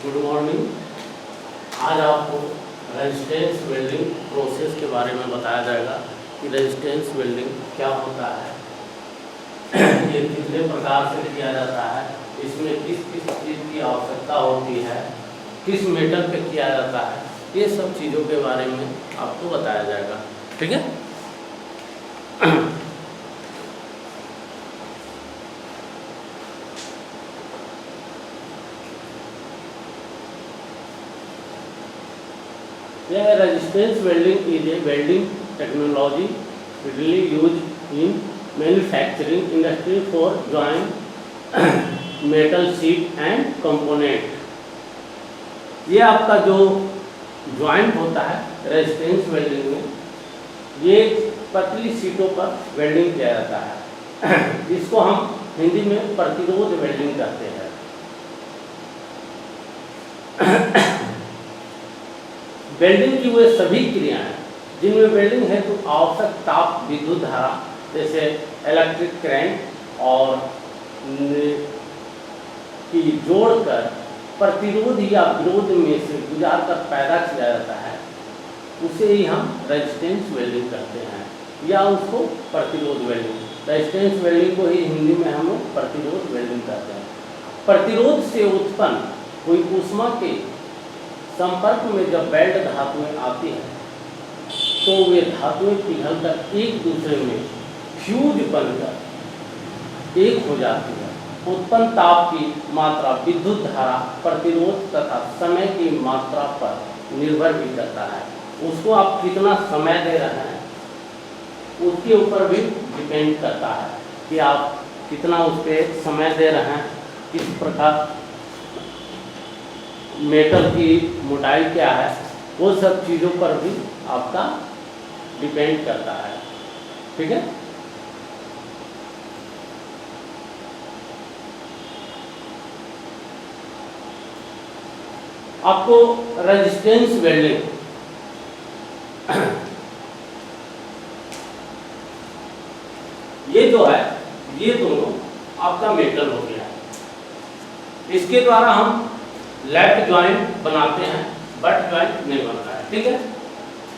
Good morning. आज आपको resistance welding process के बारे में बताया जाएगा कि रेजिस्टेंस वेल्डिंग क्या होता है, ये कितने प्रकार से किया जाता है, इसमें किस किस चीज़ की आवश्यकता होती है, किस मेटल पे किया जाता है, ये सब चीज़ों के बारे में आपको बताया जाएगा। ठीक है। Yeah, resistance welding is a welding technology widely used in manufacturing industry for joining metal sheet and component। ये आपका जो ज्वाइंट होता है रेजिस्टेंस वेल्डिंग में, ये पतली सीटों पर वेल्डिंग किया जाता है। इसको हम हिंदी में प्रतिरोध वेल्डिंग कहते हैं। वेल्डिंग की वे सभी क्रियाएं जिनमें वेल्डिंग है तो आवश्यक ताप विद्युत धारा जैसे इलेक्ट्रिक करंट और की जोड़कर प्रतिरोध या विरोध में से गुजार कर पैदा किया जाता है, उसे ही हम रेजिस्टेंस वेल्डिंग करते हैं या उसको प्रतिरोध वेल्डिंग। रेजिस्टेंस वेल्डिंग को ही हिंदी में हम प्रतिरोध वेल्डिंग करते हैं। प्रतिरोध से उत्पन्न हुई ऊष्मा के संपर्क में जब वेल्ड धातुएं आती हैं तो वे धातुएं पिघलकर एक दूसरे में फ्यूज बनकर एक हो जाती है। उत्पन्न ताप की मात्रा विद्युत धारा, प्रतिरोध तथा समय की मात्रा पर निर्भर भी करता है। उसको आप कितना समय दे रहे हैं उसके ऊपर भी डिपेंड करता है कि आप कितना उस पर समय दे रहे हैं, किस प्रकार मेटल की मोटाई क्या है, वो सब चीज़ों पर भी आपका डिपेंड करता है। ठीक है। आपको रेजिस्टेंस वेल्डिंग ये जो है, ये दोनों आपका मेटल हो गया है। इसके द्वारा हम लेफ्ट ज्वाइंट बनाते हैं, बट ज्वाइंट नहीं बनता है। ठीक है।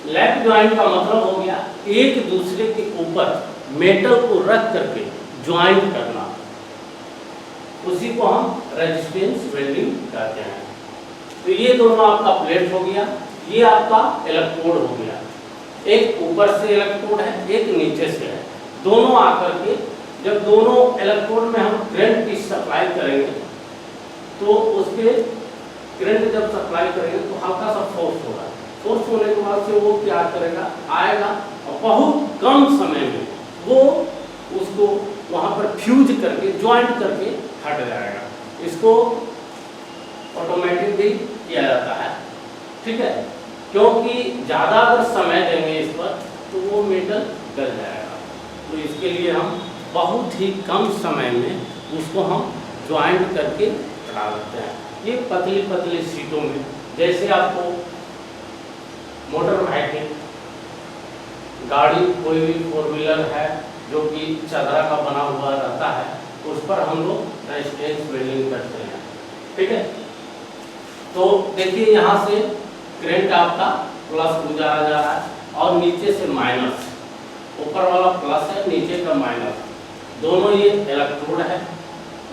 लेफ्ट ज्वाइंट का मतलब हो गया एक दूसरे के ऊपर मेटल को रख करके ज्वाइंट करना, उसी को हम रेजिस्टेंस वेल्डिंग कहते हैं। तो ये दोनों आपका प्लेट हो गया, ये आपका इलेक्ट्रोड हो गया। एक ऊपर से इलेक्ट्रोड है, एक नीचे से है। दोनों आकर के जब दोनों इलेक्ट्रोड में हम करंट की सप्लाई करेंगे तो उसके करंट जब सप्लाई करेंगे तो हल्का सा फोर्स होगा। फोर्स होने के बाद से वो क्या करेगा, आएगा और बहुत कम समय में वो उसको वहाँ पर फ्यूज करके ज्वाइंट करके हट जाएगा। इसको ऑटोमेटिक भी किया जाता है। ठीक है। क्योंकि ज़्यादा अगर समय देंगे इस पर तो वो मेटल गल जाएगा, तो इसके लिए हम बहुत ही कम समय में उसको हम ज्वाइंट करके हटा देते हैं। ये पतली पतली सीटों में, जैसे आपको मोटर व्हीकल गाड़ी कोई भी 4 व्हीलर है जो कि चदरा का बना हुआ रहता है, उस पर हम लोग रेजिस्टेंस वेल्डिंग करते हैं। ठीक है। तो देखिए यहाँ से करंट आपका प्लस गुजारा जा रहा है और नीचे से माइनस, ऊपर वाला प्लस है, नीचे का माइनस, दोनों ये इलेक्ट्रोड है।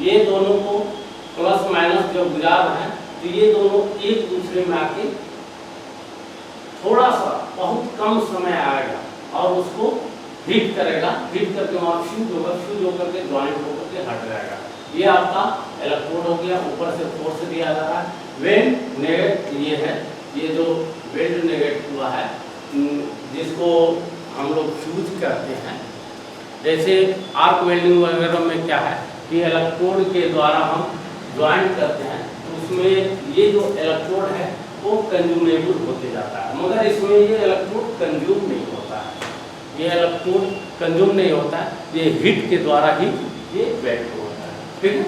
ये दोनों को प्लस माइनस जब गुजार रहे हैं तो ये दोनों एक दूसरे में आके थोड़ा सा बहुत कम समय आएगा और उसको हीट करेगा, हीट करके वहाँ फ्यूज होगा, फ्यूज होकर के ज्वाइंट होकर के हट जाएगा। ये आपका इलेक्ट्रोड हो गया, ऊपर से फोर्स दिया जा रहा है। वेल्ड नेगेट ये है, ये जो वेल्ड नेगेट हुआ है जिसको हम लोग फ्यूज कहते हैं। जैसे आर्क वेल्डिंग वगैरह में क्या है कि इलेक्ट्रोड के द्वारा हम ज्वाइंट करते हैं, तो उसमें ये जो इलेक्ट्रोड है वो कंज्यूमेबल होते जाता है, मगर इसमें ये इलेक्ट्रोड कंज्यूम नहीं होता है। ये इलेक्ट्रोड कंज्यूम नहीं होता है, ये हीट के द्वारा ही ये वेल्ड होता है। ठीक है।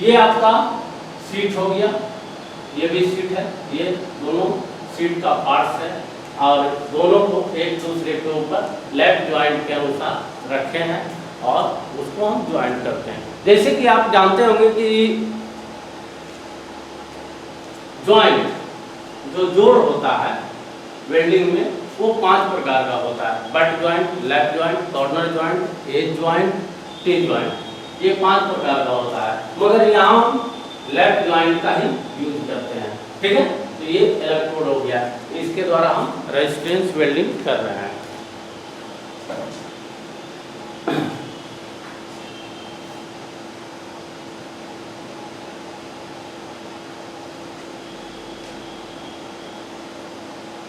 ये आपका सीट हो गया, ये भी सीट है, ये दोनों सीट का पार्ट्स है और दोनों को एक दूसरे के ऊपर लेफ्ट ज्वाइंट के अनुसार रखे हैं और उसको हम ज्वाइंट करते हैं। जैसे कि आप जानते होंगे कि ज्वाइंट जो जोड़ होता है वेल्डिंग में वो 5 प्रकार का होता है। Butt joint, left joint, corner joint, edge joint, T joint, ये 5 प्रकार का होता है। मगर यहाँ हम लेफ्ट ज्वाइंट का ही यूज करते हैं। ठीक है, तो ये इलेक्ट्रोड हो गया, इसके द्वारा हम रेजिस्टेंस वेल्डिंग कर रहे हैं।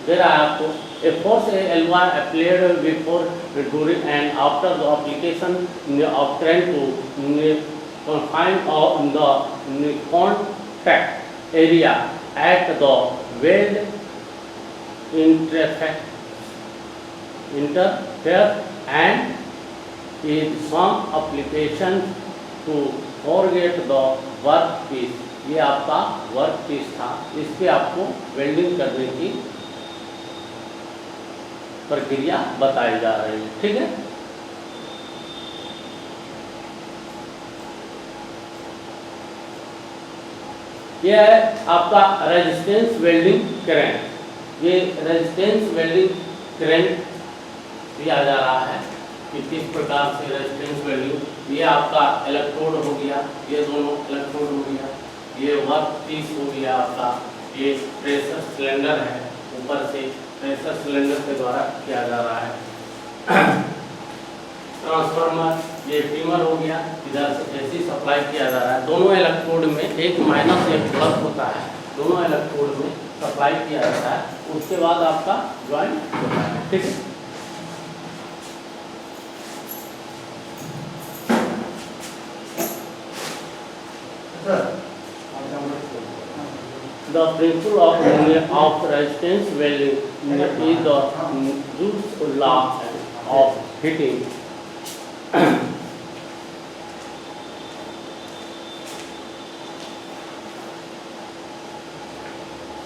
There are आपको a force Ly applied before, during and after the application of current to confine of the contact area at the weld interface and is some application to forget the work piece। ये आपका work piece था, इस पे आपको welding करने की प्रक्रिया बताई जा रही है। ठीक है, यह है आपका रेजिस्टेंस वेल्डिंग करंट। ये रेजिस्टेंस वेल्डिंग करंट दिया जा रहा है कि किस प्रकार से रेजिस्टेंस वेल्डिंग। ये आपका इलेक्ट्रोड हो गया, ये दोनों इलेक्ट्रोड हो गया, ये वर्क पीस हो गया आपका, ये प्रेशर सिलेंडर है, ऊपर से प्रेशर सिलेंडर के द्वारा किया जा रहा है। ट्रांसफार्मर, ये ट्रिमर हो गया, इधर से एसी सप्लाई किया जा रहा है। दोनों इलेक्ट्रोड में एक माइनस एक प्लस होता है, दोनों इलेक्ट्रोड में सप्लाई किया जाता है, उसके बाद आपका ज्वाइंट होता है। ठीक है, the principle of resistance welding is the Joule's law of heating।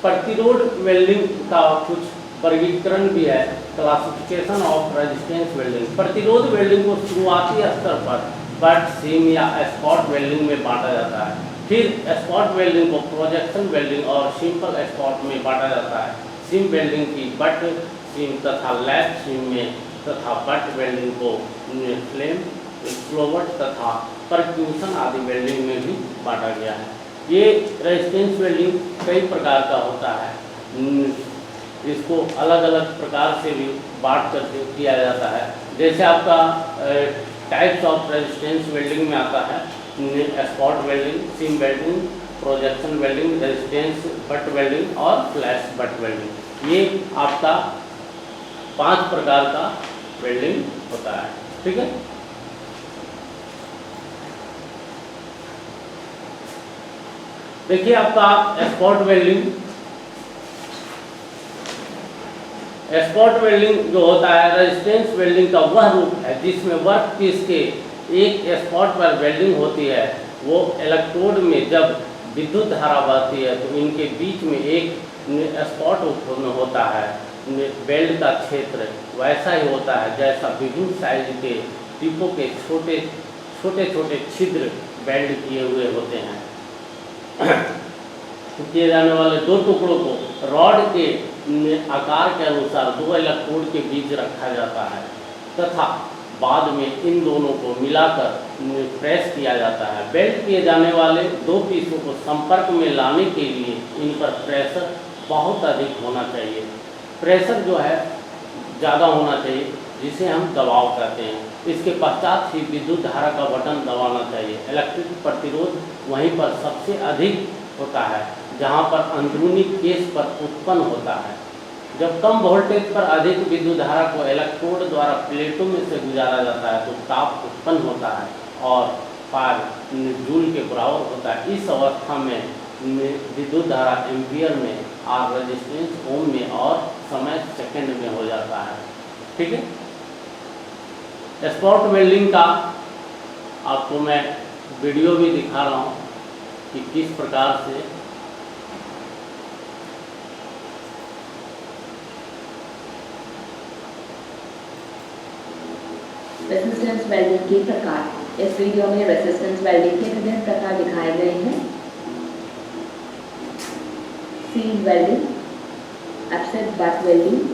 प्रतिरोध वेल्डिंग का कुछ वर्गीकरण भी है, क्लासिफिकेशन ऑफ रेजिस्टेंस वेल्डिंग। प्रतिरोध वेल्डिंग को शुरुआती स्तर पर बट, सीम या स्पॉट वेल्डिंग में बांटा जाता है। फिर स्पॉट वेल्डिंग को प्रोजेक्शन वेल्डिंग और सिंपल स्पॉट में बांटा जाता है। सीम वेल्डिंग की बट सीम तथा लैप सीम में तथा बट वेल्डिंग को फ्लेम, स्लोवट तथा परक्यूशन आदि वेल्डिंग में भी बांटा गया है। ये रेजिस्टेंस वेल्डिंग कई प्रकार का होता है, इसको अलग अलग प्रकार से भी बांट करके किया जाता है। जैसे आपका टाइप्स ऑफ रेजिस्टेंस वेल्डिंग में आता है spot welding, seam welding, projection welding, resistance butt welding और फ्लैश बट वेल्डिंग। ये आपका 5 प्रकार का वेल्डिंग होता है। ठीक है, देखिए आपका स्पॉट वेल्डिंग। स्पॉट वेल्डिंग जो होता है रेजिस्टेंस वेल्डिंग का वह रूप है जिसमें वर्क पीस के एक स्पॉट पर वेल्डिंग होती है। वो इलेक्ट्रोड में जब विद्युत धारा बहती है तो इनके बीच में एक स्पॉट उत्पन्न होता है। वेल्ड का क्षेत्र वैसा ही होता है जैसा विभिन्न साइज के टिपों के छोटे छोटे छिद्र वेल्ड किए हुए होते हैं। किए जाने वाले 2 टुकड़ों को रॉड के आकार के अनुसार 2 इलेक्ट्रोड के बीच रखा जाता है तथा बाद में इन दोनों को मिलाकर प्रेस किया जाता है। वेल्ड किए जाने वाले 2 पीसों को संपर्क में लाने के लिए इन पर प्रेशर बहुत अधिक होना चाहिए। प्रेशर जो है ज़्यादा होना चाहिए जिसे हम दबाव कहते हैं। इसके पश्चात ही विद्युत धारा का बटन दबाना चाहिए। इलेक्ट्रिक प्रतिरोध वहीं पर सबसे अधिक होता है जहाँ पर अंदरूनी केस पर उत्पन्न होता है। जब कम वोल्टेज पर अधिक विद्युत धारा को इलेक्ट्रोड द्वारा प्लेटों में से गुजारा जाता है तो ताप उत्पन्न होता है और फायर जूल के बराबर होता है। इस अवस्था में विद्युत धारा एम्पियर में और रेजिस्टेंस ओम में और समय सेकंड में हो जाता है। ठीक है, स्पॉट वेल्डिंग का आपको मैं वीडियो भी दिखा रहा हूँ कि किस प्रकार से रेजिस्टेंस वेल्डिंग के प्रकार। इस वीडियो में रेजिस्टेंस वेल्डिंग के विभिन्न प्रकार दिखाए गए हैं। Seam welding, upset butt welding,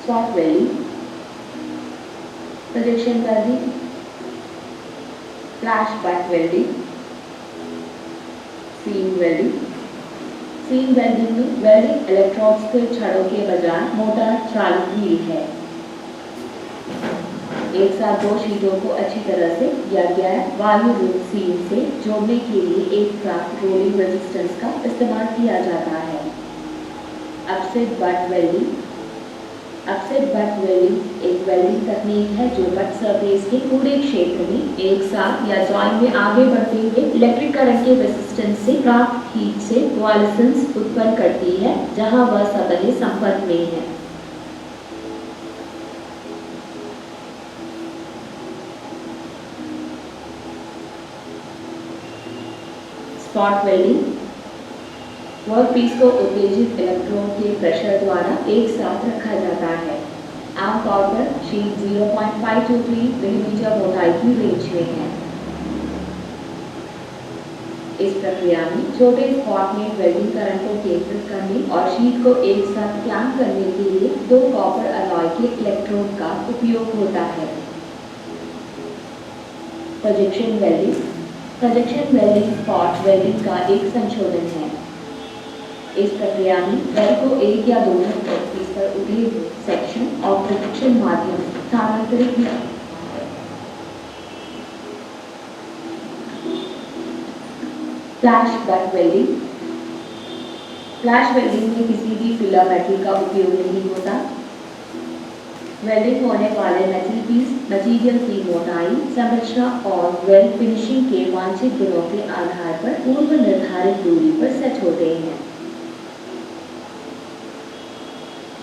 spot welding, projection welding, flash butt welding, seam welding. Seam welding में वेल्डिंग इलेक्ट्रोड्स के छड़ों के बजाय मोटर चालित व्हील है। एक साथ दो शीटों को अच्छी तरह से या गैर वायु रूप सीम से जोड़ने के लिए एक साथ रोलिंग रेजिस्टेंस का इस्तेमाल किया जाता है। Upset butt welding. Upset butt welding एक वेल्डिंग तकनीक है जो बट सरफेस के पूरे क्षेत्र में एक साथ या जॉइंट में आगे बढ़ते हुए इलेक्ट्रिक करंट के रेजिस्टेंस से प्राप्त हीट से कोएलेसेंस उत्पन्न करती है जहां वह सतह संपर्क में है। स्पॉट वेल्डिंग वर्कपीस को उत्तेजित इलेक्ट्रोड के प्रेशर द्वारा एक साथ रखा जाता है। आमतौर पर शीट 0.523 मिलीमीटर मोटाई की रेंज में है। इस प्रक्रिया में छोटे स्पॉट में वेल्डिंग करंट को केंद्रित करने और शीट को एक साथ क्लैंप करने के लिए दो कॉपर अलॉय के इलेक्ट्रोड का उपयोग होता है। Projection welding. Projection welding spot welding का एक संशोधन है। इस प्रक्रिया में वेल्ड को एक या दोनों वर्कपीस पर उठे हुए सेक्शन और प्रोजेक्शन माध्यम से स्थानांतरित किया जाता है। Flash butt welding. Flash welding में किसी भी फिलर मेटल का उपयोग नहीं होता। वेल्डिंग होने वाले मेटल पीस मटीरियल की मोटाई, संरचना और वेल्ड फिनिशिंग के वांछित गुणों के आधार पर पूर्व निर्धारित दूरी पर सेट होते हैं।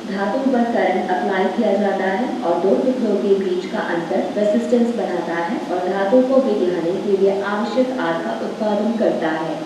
धातु पर करंट अप्लाई किया जाता है और दो टुकड़ों के बीच का अंतर रेजिस्टेंस बनाता है और धातु को पिघलाने के लिए आवश्यक आग का उत्पादन करता है।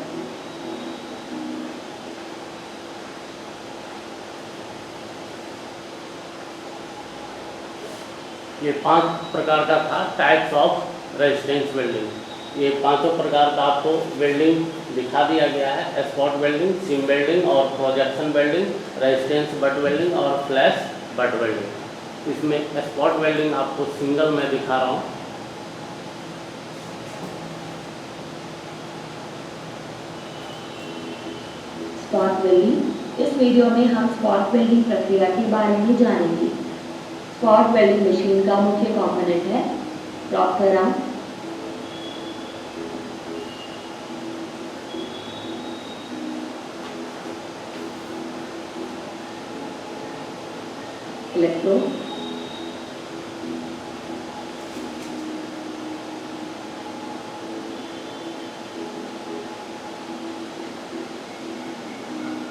ये 5 प्रकार का था टाइप्स ऑफ रेजिस्टेंस वेल्डिंग। ये पांचों प्रकार का आपको वेल्डिंग दिखा दिया गया है। स्पॉट वेल्डिंग, सीम वेल्डिंग और projection welding, resistance butt welding और फ्लैश बट वेल्डिंग। इसमें स्पॉट वेल्डिंग आपको सिंगल में दिखा रहा हूँ। Spot welding. इस वीडियो में हम स्पॉट वेल्डिंग प्रक्रिया के बारे में जानेंगे। स्पॉट वेल्डिंग मशीन का मुख्य कंपोनेंट है proper arm, electrode,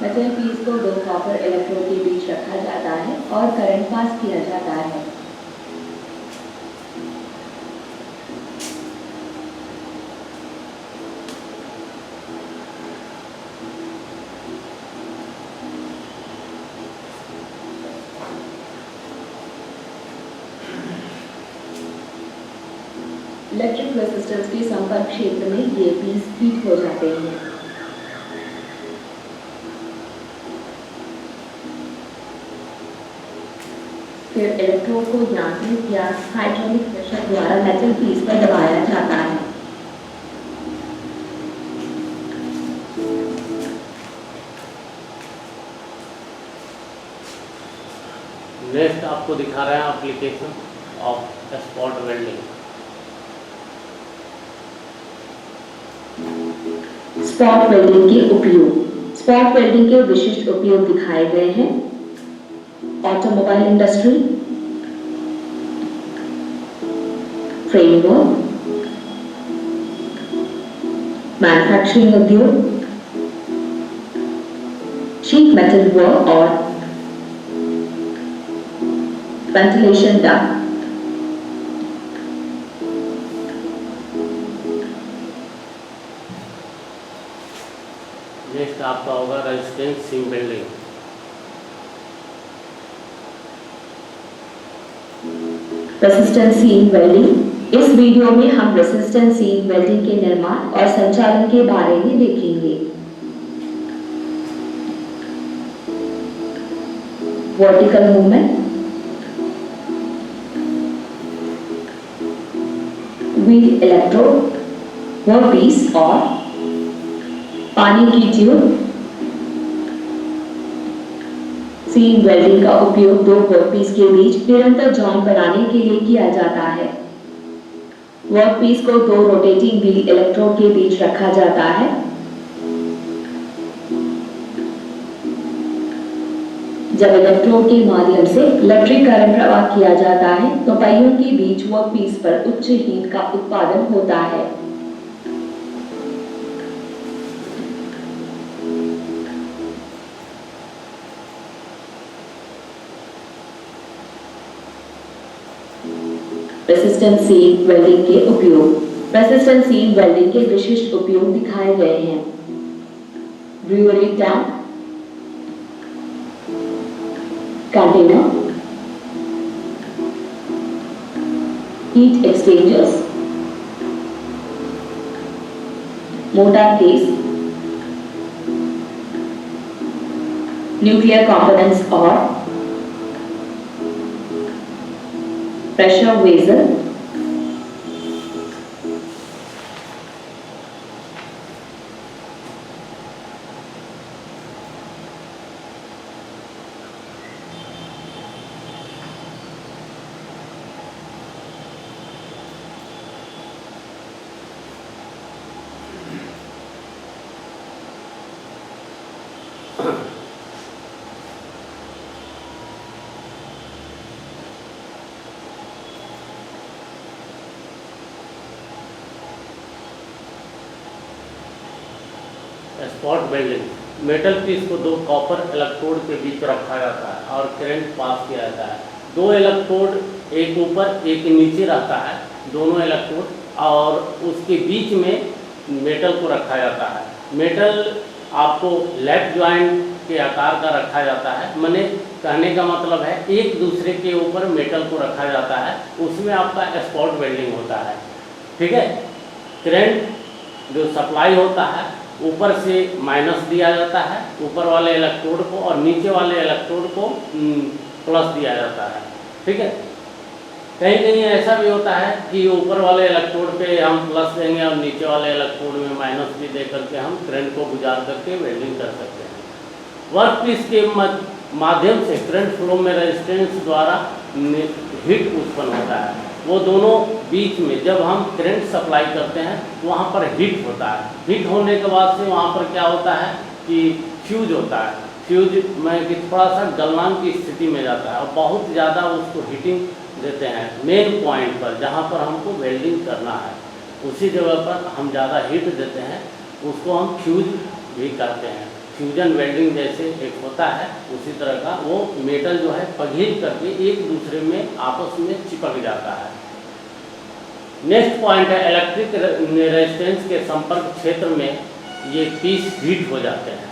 metal piece को दो कॉपर इलेक्ट्रोड के बीच रखा जाता है और करंट पास किया जाता है। इलेक्ट्रिक रेजिस्टेंस के संपर्क क्षेत्र में ये पीस हीट हो जाते हैं। फिर इलेक्ट्रोड को यांत्रिक या हाइड्रोलिक प्रेशर द्वारा मेटल पीस पर दबाया जाता है। नेक्स्ट आपको दिखा रहे हैं application of spot welding. Spot welding के उपयोग। स्पॉट वेल्डिंग के विशिष्ट उपयोग दिखाए गए हैं। ऑटोमोबाइल इंडस्ट्री, फ्रेमवर्क, मैन्युफैक्चरिंग उद्योग, शीट मेटल वर्क और वेंटिलेशन डक्ट। नेक्स्ट आपका होगा resistance seam welding. Resistance seam welding. इस वीडियो में हम रेजिस्टेंस सीम वेल्डिंग के निर्माण और संचालन के बारे में देखेंगे। Vertical movement, wheel electrode, workpiece और पानी की ट्यूब। सीम वेल्डिंग का उपयोग दो वर्कपीस के बीच निरंतर जॉइंट बनाने के लिए किया जाता है। वर्कपीस को दो रोटेटिंग व्हील इलेक्ट्रोड के बीच रखा जाता है। जब इलेक्ट्रोड के माध्यम से इलेक्ट्रिक करंट प्रवाह किया जाता है तो पहियों के बीच वर्कपीस पर उच्च हीट का उत्पादन होता है। रेसिस्टेंट सीम वेल्डिंग के उपयोग। रेसिस्टेंट सीम वेल्डिंग के विशिष्ट उपयोग दिखाए गए हैं। Brewery tank, container, heat exchangers, motor case, nuclear components और pressure vessel, spot welding, metal piece को दो कॉपर इलेक्ट्रोड के बीच रखा जाता है और करंट पास किया जाता है। दो इलेक्ट्रोड एक ऊपर एक नीचे रहता है, दोनों इलेक्ट्रोड, और उसके बीच में मेटल को रखा जाता है। मेटल आपको लेफ्ट जॉइंट के आकार का रखा जाता है, माने कहने का मतलब है एक दूसरे के ऊपर मेटल को रखा जाता है, उसमें आपका स्पॉट वेल्डिंग होता है। ठीक है, करंट जो सप्लाई होता है ऊपर से माइनस दिया जाता है ऊपर वाले इलेक्ट्रोड को, और नीचे वाले इलेक्ट्रोड को प्लस दिया जाता है। ठीक है, कहीं कहीं ऐसा भी होता है कि ऊपर वाले इलेक्ट्रोड पे हम प्लस देंगे और नीचे वाले इलेक्ट्रोड में माइनस भी दे करके हम करंट को गुजार करके वेल्डिंग कर सकते हैं। वर्कपीस के माध्यम से करंट फ्लो में रेजिस्टेंस द्वारा हीट उत्पन्न होता है। वो दोनों बीच में जब हम करंट सप्लाई करते हैं तो वहाँ पर हीट होता है। हीट होने के बाद से वहाँ पर क्या होता है कि फ्यूज होता है। फ्यूज में कि थोड़ा सा गलनान की स्थिति में जाता है और बहुत ज़्यादा उसको हीटिंग देते हैं। मेन पॉइंट पर जहाँ पर हमको वेल्डिंग करना है उसी जगह पर हम ज़्यादा हीट देते हैं, उसको हम फ्यूज भी कहते हैं। फ्यूजन वेल्डिंग जैसे एक होता है उसी तरह का वो मेटल जो है पघिल करके एक दूसरे में आपस में चिपक जाता है। नेक्स्ट पॉइंट है इलेक्ट्रिक रेजिस्टेंस के संपर्क क्षेत्र में ये पीस हीट हो जाते हैं।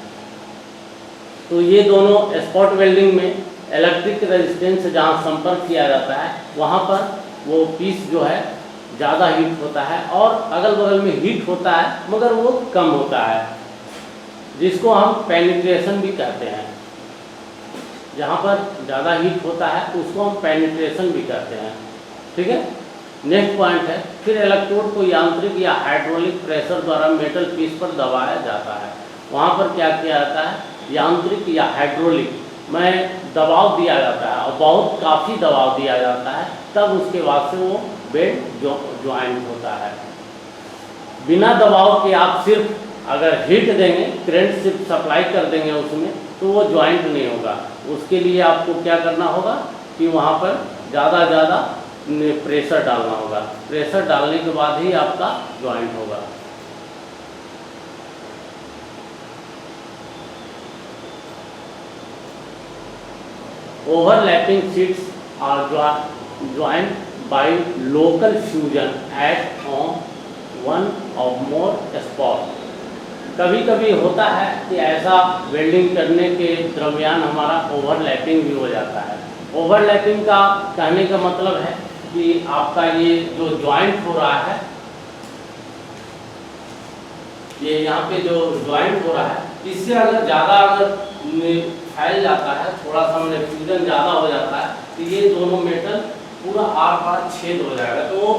तो ये दोनों स्पॉट वेल्डिंग में इलेक्ट्रिक रेजिस्टेंस से जहाँ संपर्क किया जाता है वहाँ पर वो पीस जो है ज़्यादा हीट होता है और अगल बगल में हीट होता है मगर वो कम होता है, जिसको हम पेनिट्रेशन भी कहते हैं। जहाँ पर ज़्यादा हीट होता है उसको हम पेनिट्रेशन भी कहते हैं। ठीक है, नेक्स्ट पॉइंट है फिर इलेक्ट्रोड को यांत्रिक या हाइड्रोलिक प्रेशर द्वारा मेटल पीस पर दबाया जाता है। वहाँ पर क्या किया जाता है, यांत्रिक या हाइड्रोलिक में दबाव दिया जाता है और बहुत काफ़ी दबाव दिया जाता है, तब उसके बाद से वो बेड ज्वाइंट होता है। बिना दबाव के आप सिर्फ अगर हीट देंगे, करंट सिर्फ सप्लाई कर देंगे उसमें, तो वो ज्वाइंट नहीं होगा। उसके लिए आपको क्या करना होगा कि वहाँ पर ज़्यादा प्रेशर डालना होगा। प्रेशर डालने के बाद ही आपका ज्वाइंट होगा। Overlapping sheets are joined by local fusion at on one or more spot। कभी कभी होता है कि ऐसा वेल्डिंग करने के दरमियान हमारा ओवरलैपिंग भी हो जाता है। ओवरलैपिंग का कहने का मतलब है कि आपका ये जो ज्वाइंट हो रहा है, ये यहाँ पे जो ज्वाइंट हो रहा है, इससे अगर ज़्यादा फैल जाता है, थोड़ा सा मैंने फ्यूजन ज़्यादा हो जाता है, तो ये दोनों मेटल पूरा आर पार छेद हो जाएगा, तो वो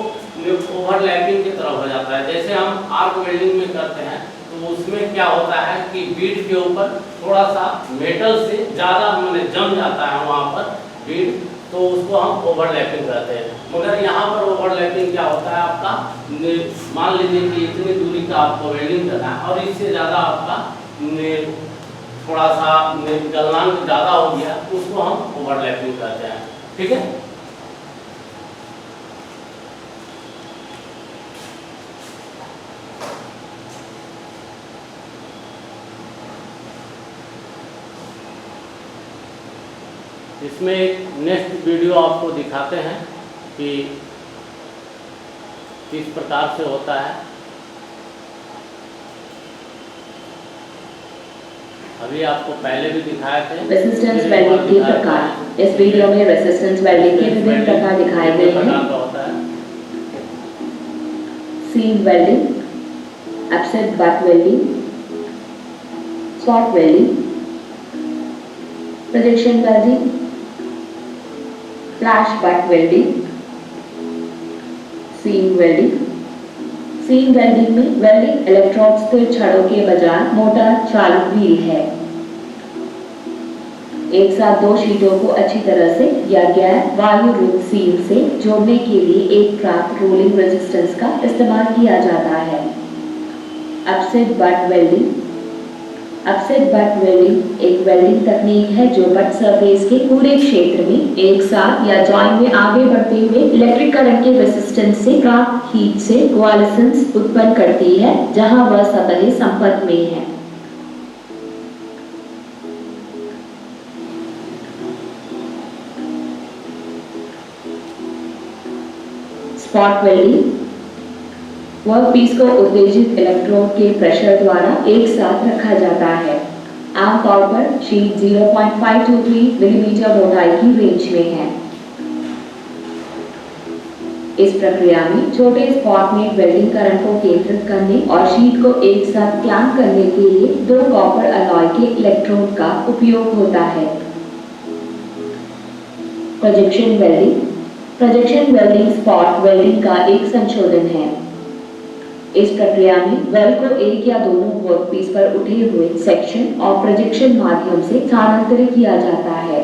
ओवरलैपिंग की तरफ हो जाता है। जैसे हम आर्क वेल्डिंग में करते हैं तो उसमें क्या होता है कि बीड के ऊपर थोड़ा सा मेटल से ज़्यादा मैंने जम जाता है वहाँ पर बीड, तो उसको हम ओवरलैपिंग करते हैं। मगर यहाँ पर ओवरलैपिंग क्या होता है आपका, मान लीजिए कि इतनी दूरी का आपको वेल्डिंग करना है और इससे ज़्यादा आपका थोड़ा सा गलनांक ज़्यादा हो गया, उसको हम ओवरलैपिंग करते हैं। ठीक है, इसमें एक नेक्स्ट वीडियो आपको दिखाते हैं कि किस प्रकार से होता है। अभी आपको पहले भी दिखाए थे रेसिस्टेंस वेल्डिंग के प्रकार। इस वीडियो में रेसिस्टेंस वेल्डिंग के विभिन्न प्रकार दिखाए गए हैं। होता है seam welding, upset butt welding, spot welding, projection welding, flash butt welding, seam welding. Seam welding में वेल्डिंग इलेक्ट्रोड स्थिर छड़ों के बजाय मोटर चालित व्हील है। एक साथ दो शीटों को अच्छी तरह से या गैर वायु रूप सीम से जोड़ने के लिए एक प्राप्त रोलिंग रेजिस्टेंस का इस्तेमाल किया जाता है। Upset butt welding. Upset butt welding एक वेल्डिंग तकनीक है जो बट सरफेस के पूरे क्षेत्र में एक साथ या जॉइंट में आगे बढ़ते हुए इलेक्ट्रिक करंट के रेजिस्टेंस से प्राप्त हीट से कोआलिसेंस उत्पन्न करती है जहां वह सतह संपर्क में है। स्पॉट वेल्डिंग वर्कपीस को उत्तेजित इलेक्ट्रोड के प्रेशर द्वारा एक साथ रखा जाता है। आमतौर पर शीट 0.523 मिलीमीटर मोटाई की रेंज में है। इस प्रक्रिया में छोटे स्पॉट में वेल्डिंग करंट को केंद्रित करने और शीट को एक साथ क्लैंप करने के लिए दो कॉपर अलॉय के इलेक्ट्रोड का उपयोग होता है। Projection welding. Projection welding spot welding का एक संशोधन है। इस प्रक्रिया में वेल्ड को एक या दोनों वर्कपीस पर उठे हुए सेक्शन और प्रोजेक्शन माध्यम से स्थानांतरित किया जाता है।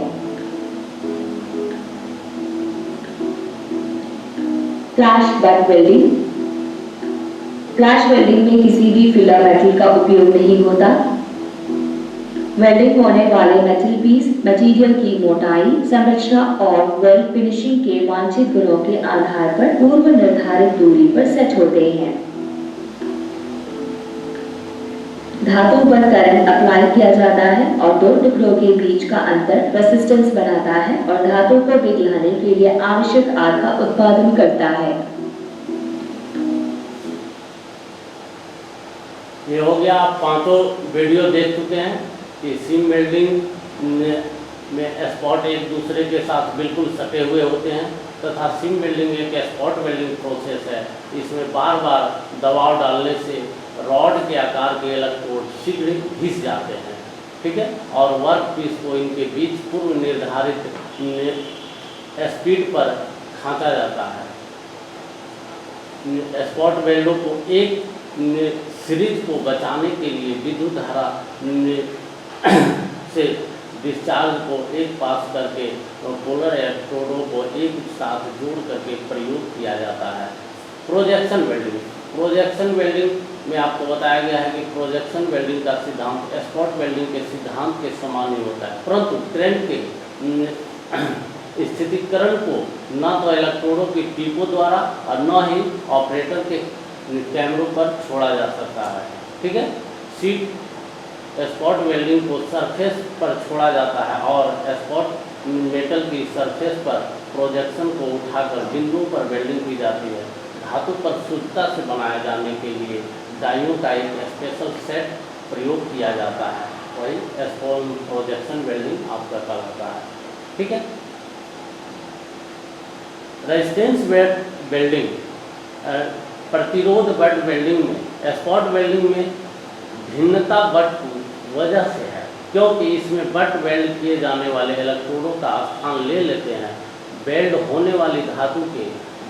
Flash butt welding. Flash welding में किसी भी फिलर मेटल का उपयोग नहीं होता। वेल्डिंग होने वाले मेटल पीस मटेरियल की मोटाई, संरचना और वेल्ड फिनिशिंग के वांछित गुणों के आधार पर पूर्व निर्धारित दूरी पर सेट होते हैं। धातु पर करंट अप्लाई किया जाता है और दो टुकड़ों के बीच का अंतर रेजिस्टेंस बनाता है और धातु को पिघलाने के लिए आवश्यक आर का उत्पादन करता है। ये हो गया, आप पांचों वीडियो देख चुके हैं कि सीम वेल्डिंग में स्पॉट एक दूसरे के साथ बिल्कुल सटे हुए होते हैं तथा सीम वेल्डिंग एक स्पॉट वेल्डिंग प्रोसेस है। इसमें बार बार दबाव डालने से रॉड के आकार के इलेक्ट्रोड शीघ्र घिस जाते हैं। ठीक है, और वर्क पीस को इनके बीच पूर्व निर्धारित स्पीड पर खींचा जाता है। स्पॉट वेल्डों को एक सीरीज को बचाने के लिए विद्युत धारा से डिस्चार्ज को एक पास करके पोलर इलेक्ट्रोडों को एक साथ जोड़ करके प्रयोग किया जाता है। Projection welding. प्रोजेक्शन वेल्डिंग में आपको बताया गया है कि प्रोजेक्शन वेल्डिंग का सिद्धांत स्पॉट वेल्डिंग के सिद्धांत के समान ही होता है, परंतु करंट के स्थितिकरण को न तो इलेक्ट्रोडों की टीपों द्वारा और न ही ऑपरेटर के कैमरों पर छोड़ा जा सकता है। ठीक है, शीट स्पॉट वेल्डिंग को सरफेस पर छोड़ा जाता है और स्पॉट मेटल की सरफेस पर प्रोजेक्शन को उठाकर बिंदुओं पर वेल्डिंग की जाती है। धातु पर शुद्धता से बनाए जाने के लिए डाइयों का एक स्पेशल सेट प्रयोग किया जाता है, वही प्रोजेक्शन वेल्डिंग आपका कहलाता है। ठीक है, रेजिस्टेंस वेल्डिंग, प्रतिरोध बट वेल्डिंग में स्पॉट वेल्डिंग में भिन्नता बट की वजह से है। क्योंकि इसमें बट वेल्ड किए जाने वाले इलेक्ट्रोडों का स्थान ले लेते हैं। वेल्ड होने वाली धातु के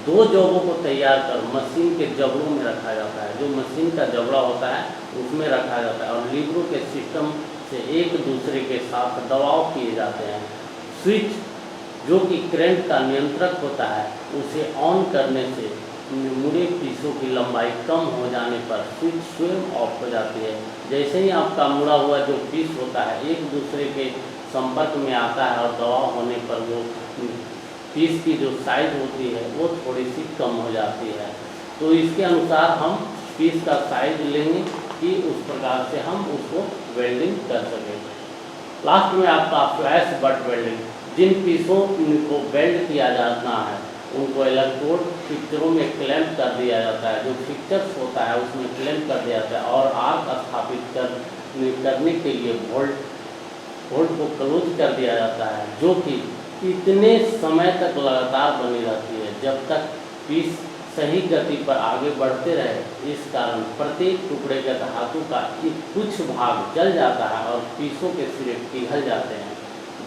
दो जबड़ों को तैयार कर मशीन के जबड़ों में रखा जाता है। जो मशीन का जबड़ा होता है उसमें रखा जाता है और लीवरों के सिस्टम से एक दूसरे के साथ दबाव किए जाते हैं। स्विच जो कि करंट का नियंत्रक होता है, उसे ऑन करने से मुड़े पीसों की लंबाई कम हो जाने पर स्विच स्वयं ऑफ हो जाती है। जैसे ही आपका मुड़ा हुआ जो पीस होता है एक दूसरे के संपर्क में आता है और दबाव होने पर वो पीस की जो साइज होती है वो थोड़ी सी कम हो जाती है। तो इसके अनुसार हम पीस का साइज लेंगे कि उस प्रकार से हम उसको वेल्डिंग कर सकें। लास्ट में आपका फ्लैश बट वेल्डिंग। जिन पीसों को वेल्ड किया जाना है उनको इलेक्ट्रोड फिक्चरों में क्लैंप कर दिया जाता है। जो फिक्चर्स होता है उसमें क्लैंप कर दिया जाता है और आर्क स्थापित करने के लिए वोल्ट को क्लोज कर दिया जाता है, जो कि इतने समय तक लगातार बनी रहती है जब तक पीस सही गति पर आगे बढ़ते रहे। इस कारण प्रत्येक टुकड़े के धातु का कुछ भाग जल जाता है और पीसों के सिरे पिघल जाते हैं।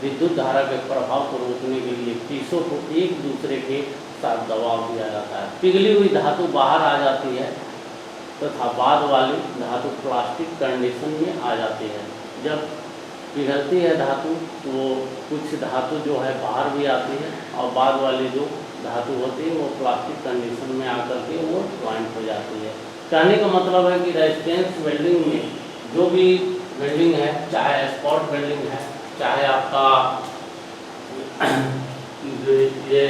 विद्युत धारा के प्रभाव को रोकने के लिए पीसों को एक दूसरे के साथ दबाव दिया जाता है। पिघली हुई धातु बाहर आ जाती है तथा बाद वाली धातु प्लास्टिक कंडीशन में आ जाती है। जब पिघलती है धातु तो कुछ धातु जो है बाहर भी आती है और बाद वाली जो धातु होती है वो प्लास्टिक कंडीशन में आकर के वो ज्वाइंट हो जाती है। कहने का मतलब है कि रेजिस्टेंस वेल्डिंग में जो भी वेल्डिंग है, चाहे स्पॉट वेल्डिंग है, चाहे आपका ये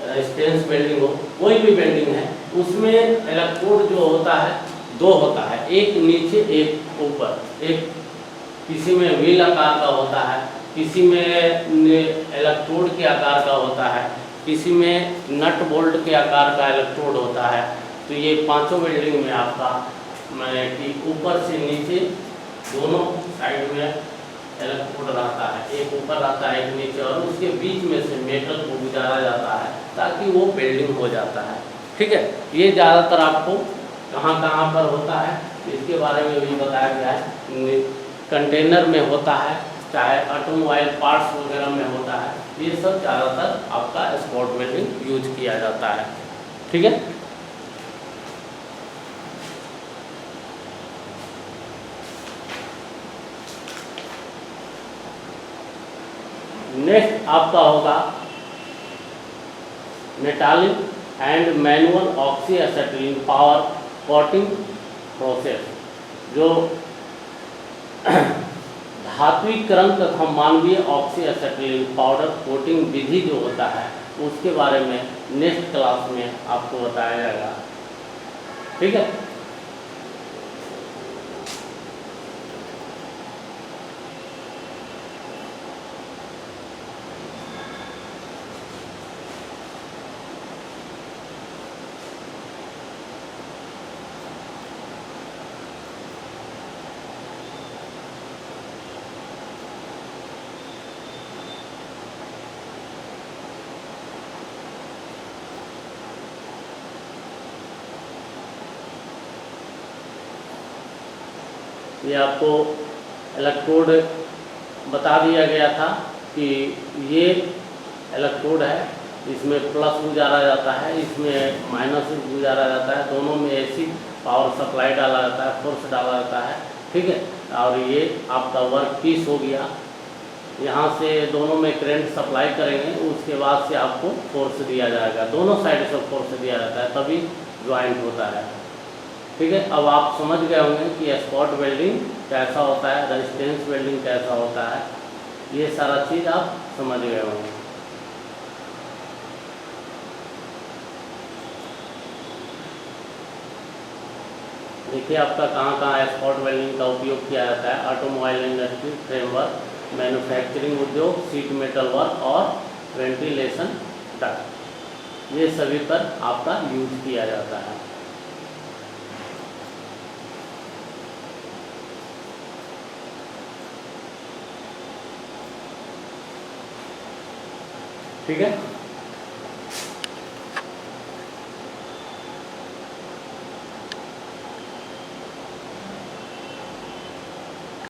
रेजिस्टेंस वेल्डिंग हो, कोई भी वेल्डिंग है, उसमें इलेक्ट्रोड जो होता है दो होता है, एक नीचे एक ऊपर। एक किसी में व्हील आकार का होता है, किसी में इलेक्ट्रोड के आकार का होता है, किसी में नट बोल्ट के आकार का इलेक्ट्रोड होता है। तो ये पांचों वेल्डिंग में आपका कि ऊपर से नीचे दोनों साइड में इलेक्ट्रोड रहता है, एक ऊपर रहता है एक नीचे, और उसके बीच में से मेटल को गुजारा जाता है ताकि वो वेल्डिंग हो जाता है। ठीक है, ये ज़्यादातर आपको कहाँ पर होता है इसके बारे में भी बताया गया है। कंटेनर में होता है, चाहे ऑटोमोबाइल पार्ट्स वगैरह में होता है, ये सब ज़्यादातर आपका स्पॉट वेल्डिंग यूज किया जाता है। ठीक है, नेक्स्ट आपका होगा metallic and manual oxy acetylene power coating process. जो धात्विकरण तथा मानवीय ऑक्सी एसिटिलीन पाउडर कोटिंग विधि जो होता है उसके बारे में नेक्स्ट क्लास में आपको बताया जाएगा। ठीक है, ये आपको इलेक्ट्रोड बता दिया गया था कि ये इलेक्ट्रोड है, इसमें प्लस गुजारा जाता है, इसमें माइनस गुजारा जाता है, दोनों में एसी पावर सप्लाई डाला जाता है, फोर्स डाला जाता है। ठीक है, और ये आपका वर्क पीस हो गया, यहाँ से दोनों में करंट सप्लाई करेंगे, उसके बाद से आपको फोर्स दिया जाएगा, दोनों साइड से फोर्स दिया जाता है तभी ज्वाइंट होता है। ठीक है, अब आप समझ गए होंगे कि स्पॉट वेल्डिंग कैसा होता है, रेजिस्टेंस वेल्डिंग कैसा होता है, ये सारा चीज़ आप समझ गए होंगे। देखिए आपका कहाँ स्पॉट वेल्डिंग का उपयोग किया जाता है। ऑटोमोबाइल इंडस्ट्री, फ्रेमवर्क, मैन्युफैक्चरिंग उद्योग, सीट मेटल वर्क और वेंटिलेशन डक्ट, ये सभी पर आपका यूज किया जाता है। ठीक है।